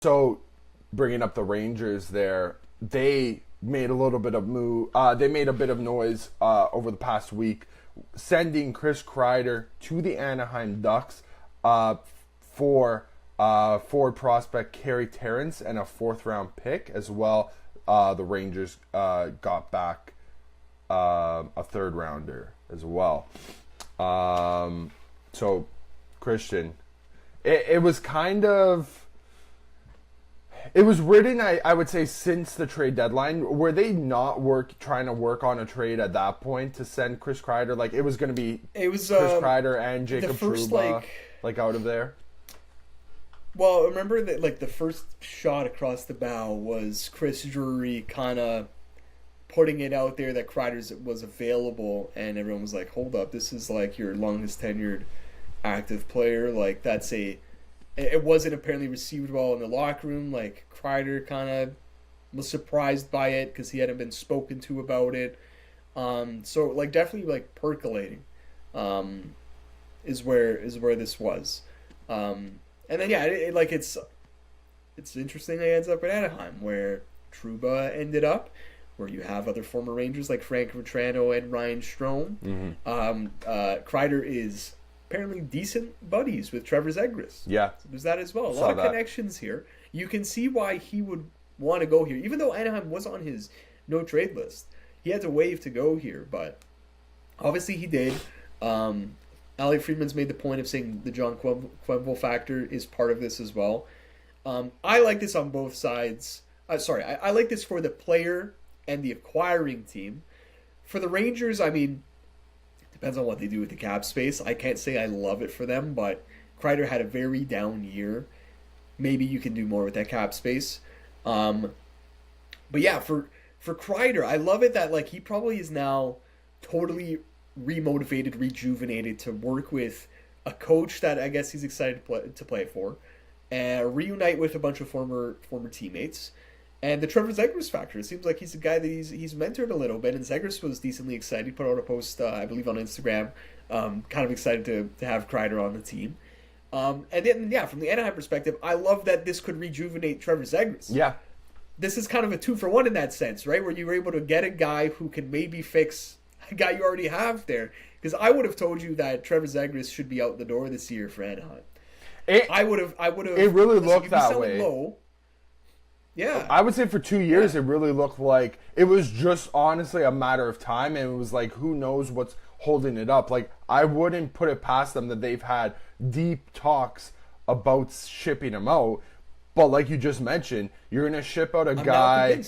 So, bringing up the Rangers there, they made a little bit of they made a bit of noise over the past week, sending Chris Kreider to the Anaheim Ducks for forward prospect Carey Terrence and a fourth-round pick as well. The Rangers got back a third-rounder as well. So, Christian, it was kind of... It was written, I would say, since the trade deadline. Were they not trying to work on a trade at that point to send Chris Kreider? Like, it was going to be Chris Kreider and Jacob Trouba, out of there? Well, remember that, the first shot across the bow was Chris Drury kind of putting it out there that Kreider was available, and everyone was like, hold up, this is, your longest tenured active player. It wasn't apparently received well in the locker room. Kreider kind of was surprised by it because he hadn't been spoken to about it. So definitely percolating is where this was. And then it's interesting that he ends up at Anaheim where Trouba ended up, where you have other former Rangers like Frank Vetrano and Ryan Strome. Mm-hmm. Kreider is apparently decent buddies with Trevor Zegras. Yeah. So there's that as well. A lot of connections here. You can see why he would want to go here. Even though Anaheim was on his no-trade list, he had to waive to go here, but obviously he did. Elliot Friedman's made the point of saying the John Quenneville factor is part of this as well. I like this on both sides. I like this for the player and the acquiring team. For the Rangers, depends on what they do with the cap space. I can't say I love it for them, but Kreider had a very down year. Maybe you can do more with that cap space. But yeah, for Kreider, I love it that he probably is now totally remotivated, rejuvenated to work with a coach that I guess he's excited to play for, and reunite with a bunch of former teammates. And the Trevor Zegras factor. It seems like he's a guy that he's mentored a little bit, and Zegras was decently excited. He put out a post, I believe, on Instagram, kind of excited to have Kreider on the team. And then, yeah, from the Anaheim perspective, I love that this could rejuvenate Trevor Zegras. Yeah. This is kind of a 2-for-1 in that sense, right? Where you were able to get a guy who can maybe fix a guy you already have there. Because I would have told you that Trevor Zegras should be out the door this year for Anaheim. I would have. It really looked that way. Low. Yeah. I would say for 2 years, it really looked like it was just honestly a matter of time. And it was who knows what's holding it up. I wouldn't put it past them that they've had deep talks about shipping him out. But like you just mentioned, you're going to ship out a guy.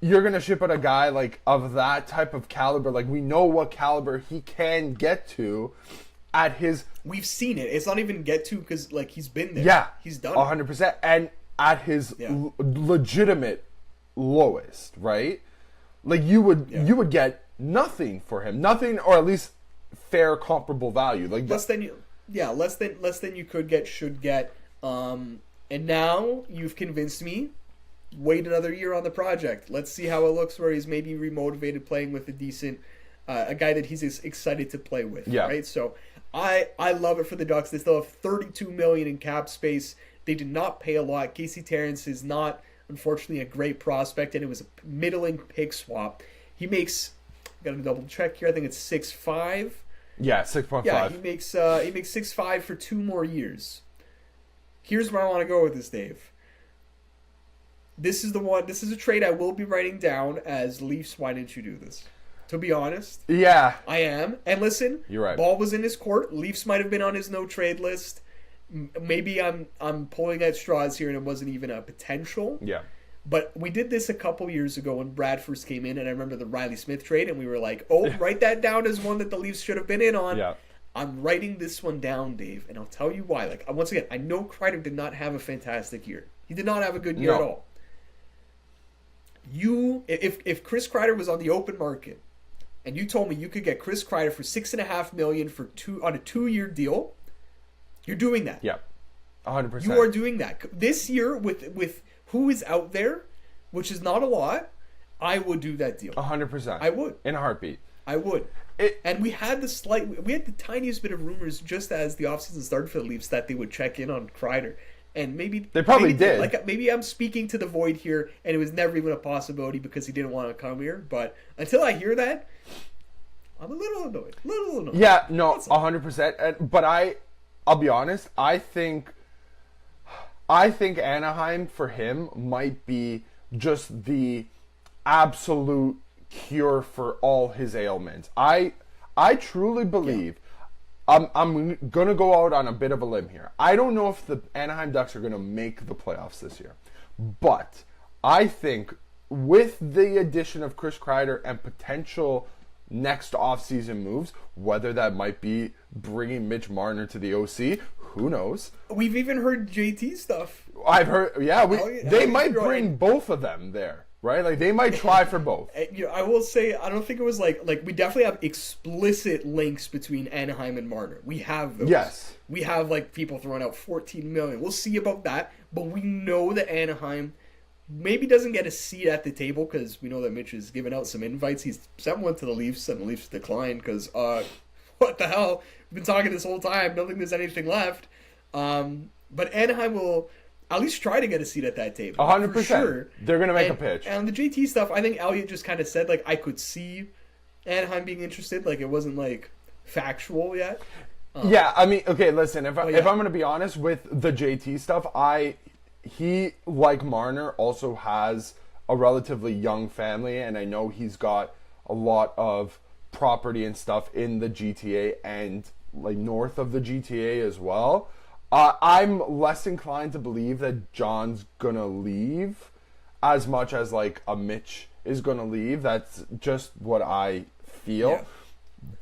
You're going to ship out a guy of that type of caliber. We know what caliber he can get to at his... We've seen it. It's not even get to because he's been there. Yeah. He's done 100%. And at his legitimate lowest, right? You would get nothing for him, nothing, or at least fair comparable value, less than you could get, should get. And now you've convinced me. Wait another year on the project. Let's see how it looks. Where he's maybe remotivated, playing with a decent, a guy that he's excited to play with. Yeah. Right. So I love it for the Ducks. They still have $32 million in cap space. They did not pay a lot. Casey Terrence is not, unfortunately, a great prospect, and it was a middling pick swap. He makes, got to double check here, I think it's 6.5. Yeah, 6.5. Yeah, he makes 6.5 for 2 more years. Here's where I want to go with this, Dave. This is a trade I will be writing down as Leafs. Why didn't you do this? To be honest. Yeah. I am. And listen, you're right. Ball was in his court. Leafs might have been on his no-trade list. Maybe I'm pulling at straws here and it wasn't even a potential. Yeah. But we did this a couple years ago when Brad first came in, and I remember the Riley Smith trade, and we were like, oh, write that down as one that the Leafs should have been in on. Yeah. I'm writing this one down, Dave, and I'll tell you why. Once again, I know Kreider did not have a fantastic year. He did not have a good year at all. If Chris Kreider was on the open market, and you told me you could get Chris Kreider for $6.5 million on a 2-year deal, you're doing that. Yeah, 100%. You are doing that this year with who is out there, which is not a lot. I would do that deal. 100%. I would in a heartbeat. I would. And we had the tiniest bit of rumors just as the offseason started for the Leafs that they would check in on Kreider, And maybe they probably did. Like maybe I'm speaking to the void here, and it was never even a possibility because he didn't want to come here. But until I hear that, I'm a little annoyed. Yeah, no, 100%. But I'll be honest. I think Anaheim for him might be just the absolute cure for all his ailments. I truly believe. Yeah. I'm going to go out on a bit of a limb here. I don't know if the Anaheim Ducks are going to make the playoffs this year. But I think with the addition of Chris Kreider and potential next offseason moves, whether that might be bringing Mitch Marner to the OC, who knows? We've even heard JT stuff. I've heard, they might bring both of them there. Right? Like, they might try for both. I will say, I don't think it was like we definitely have explicit links between Anaheim and Marner. We have those. Yes. We have, like, people throwing out $14 million. We'll see about that. But we know that Anaheim maybe doesn't get a seat at the table because we know that Mitch has given out some invites. He's sent one to the Leafs, and the Leafs declined because, what the hell? We've been talking this whole time. Don't think there's anything left. But Anaheim will at least try to get a seat at that table. 100%. Sure. They're going to make a pitch. And the JT stuff, I think Elliot just kind of said, like, I could see Anaheim being interested. Like, it wasn't, like, factual yet. Yeah, I mean, okay, listen, if I'm going to be honest with the JT stuff, he, like Marner, also has a relatively young family, and I know he's got a lot of property and stuff in the GTA and, like, north of the GTA as well. I'm less inclined to believe that John's gonna leave as much as like a Mitch is gonna leave. That's just what I feel.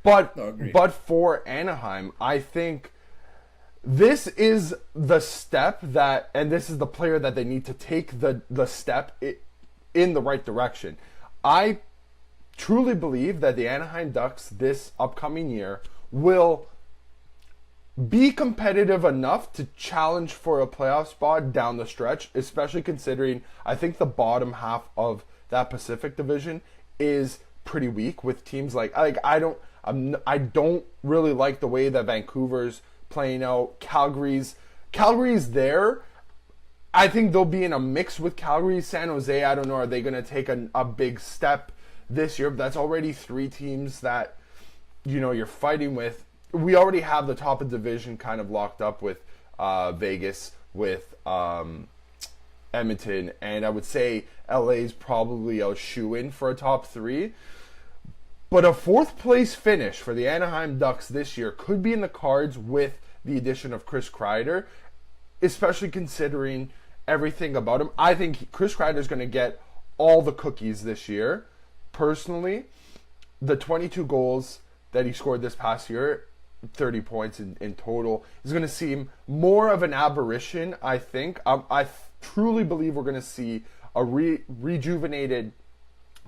Yeah. But for Anaheim, I think this is the step that, and this is the player that they need to take the step in the right direction. I truly believe that the Anaheim Ducks this upcoming year will be competitive enough to challenge for a playoff spot down the stretch, especially considering I think the bottom half of that Pacific Division is pretty weak with teams like I don't really like the way that Vancouver's playing out. Calgary's there. I think they'll be in a mix with Calgary. San Jose, I don't know, are they going to take a big step this year? But that's already three teams that you're fighting with. We already have the top of division kind of locked up with Vegas, with Edmonton, and I would say LA's probably a shoe-in for a top three. But a fourth place finish for the Anaheim Ducks this year could be in the cards with the addition of Chris Kreider, especially considering everything about him. I think Chris Kreider is going to get all the cookies this year. Personally, the 22 goals that he scored this past year, 30 points in total, is going to seem more of an aberration, I think. I truly believe we're going to see a rejuvenated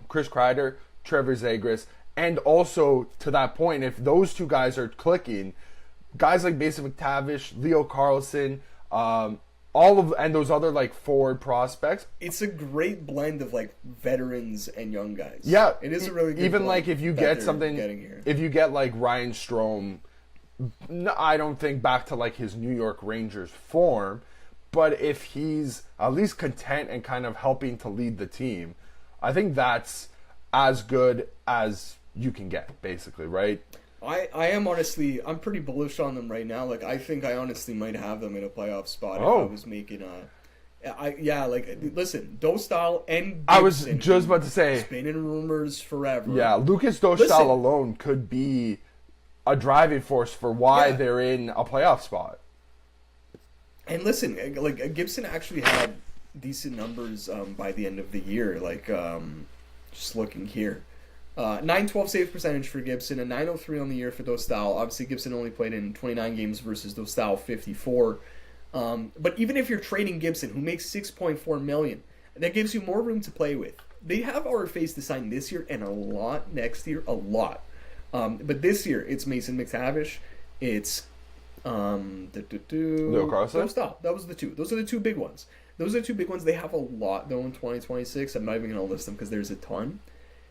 Chris Kreider, Trevor Zegras, and also, to that point, if those two guys are clicking, guys like Mason McTavish, Leo Carlson, and those other like forward prospects. It's a great blend of like veterans and young guys. Yeah, it is a really good even blend like if you get something, if you get like Ryan Strome, I don't think back to like his New York Rangers form, but if he's at least content and kind of helping to lead the team, I think that's as good as you can get, basically, right? I am honestly, I'm pretty bullish on them right now. Like, I think I honestly might have them in a playoff spot if I was making listen, Dostal and Gibson, I was just about to say, spinning rumors forever. Yeah, Lucas Dostal alone could be a driving force for why they're in a playoff spot. And listen, like Gibson actually had decent numbers by the end of the year. Like, just looking here. 912 save percentage for Gibson, and 903 on the year for Dostal. Obviously, Gibson only played in 29 games versus Dostal 54. But even if you're trading Gibson, who makes $6.4 million, that gives you more room to play with. They have RFAs to sign this year and a lot next year, a lot. But this year, it's Mason McTavish, it's Leo Carlson. Dostal. That was the two. Those are the two big ones. They have a lot though in 2026. I'm not even going to list them because there's a ton.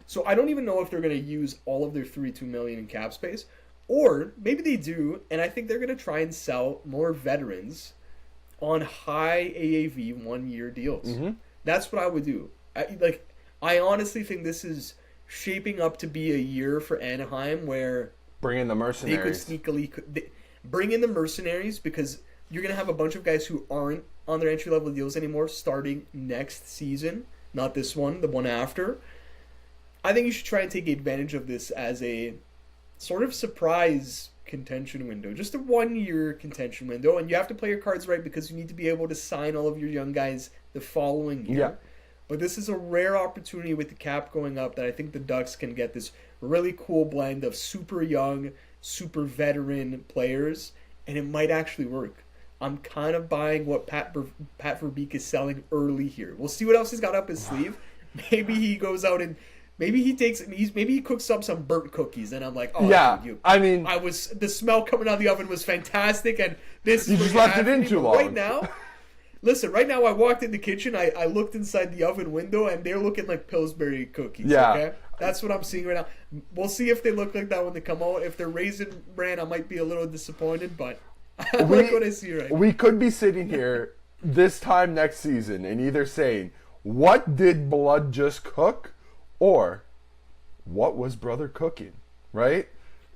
So I don't even know if they're going to use all of their $32 million in cap space, or maybe they do, and I think they're going to try and sell more veterans on high AAV 1-year deals. Mm-hmm. That's what I would do. I honestly think this is shaping up to be a year for Anaheim where bring in the mercenaries. They could sneakily bring in the mercenaries, because you're going to have a bunch of guys who aren't on their entry-level deals anymore starting next season. Not this one, the one after. I think you should try and take advantage of this as a sort of surprise contention window. Just a 1-year contention window. And you have to play your cards right, because you need to be able to sign all of your young guys the following year. Yeah. But this is a rare opportunity with the cap going up that I think the Ducks can get this really cool blend of super young, super veteran players, and it might actually work. I'm kind of buying what Pat Verbeek is selling early here. We'll see what else he's got up his sleeve. Maybe he goes out and maybe he cooks up some burnt cookies, and I'm like, oh yeah. The smell coming out of the oven was fantastic, and this you just left it in too long. Right now. Listen, right now I walked in the kitchen, I looked inside the oven window, and they're looking like Pillsbury cookies. Yeah. Okay? That's what I'm seeing right now. We'll see if they look like that when they come out. If they're Raisin Bran, I might be a little disappointed, but I like what I see right now. We could be sitting here this time next season and either saying, what did blood just cook? Or, what was brother cooking? Right?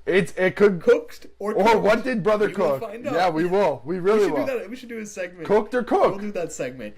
It could cooked or what did brother cook? Yeah, we will. We really will. We should do a segment. Cooked or cooked? We'll do that segment.